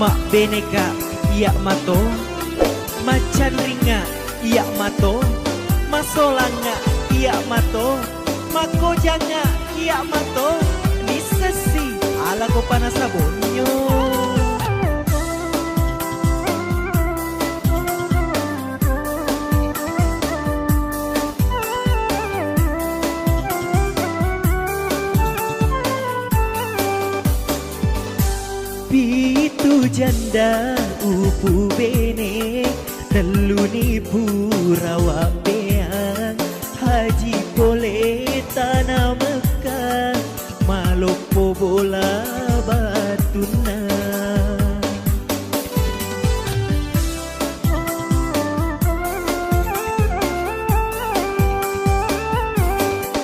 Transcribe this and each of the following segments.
mak beneka iya mato, macan ringa iya mato, masolanga iya mato, makojanga iya mato, nisesi ala ko panasabonyo. Pitu janda upu bene teluni purawa beang haji boleh tanah Mekah malopo bola batuna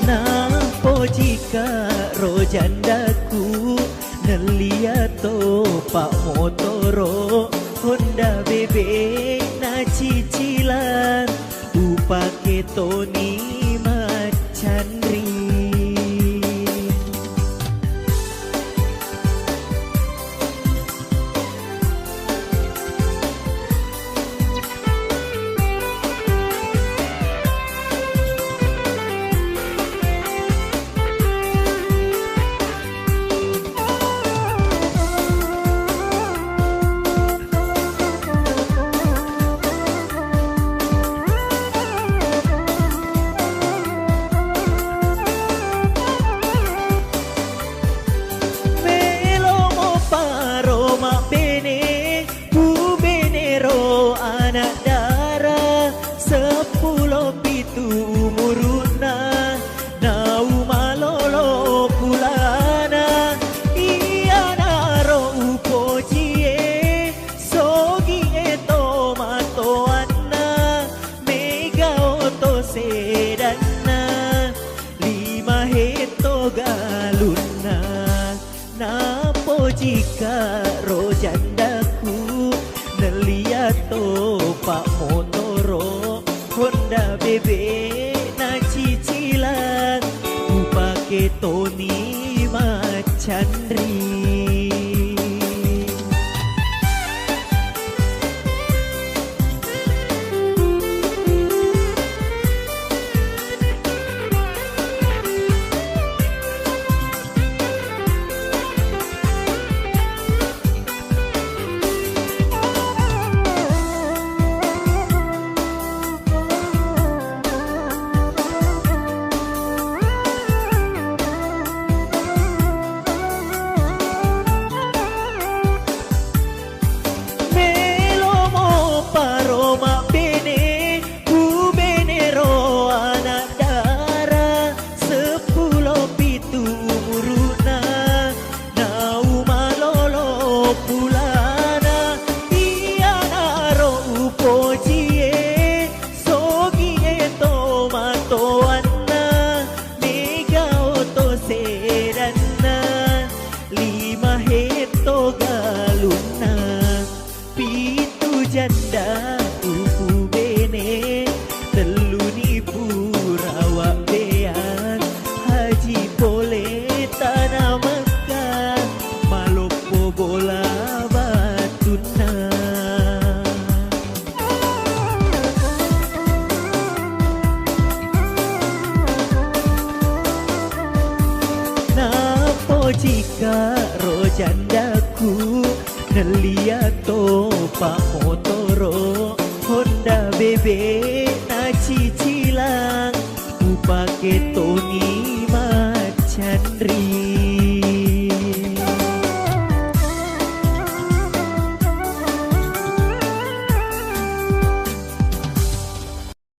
nampo jika rojandaku Neliato pak motoro Honda bebek na cicilan upake Tony Macandri. Jika rojandaku neliato pak motoro Honda bebek na cicilan upake Tony Macandri. Janda upu bene teluni purawa bean haji boleh tanah Mekah malopo bola batuna napo jika rojandaku neliato pak motoro Honda bebek na cicilan upake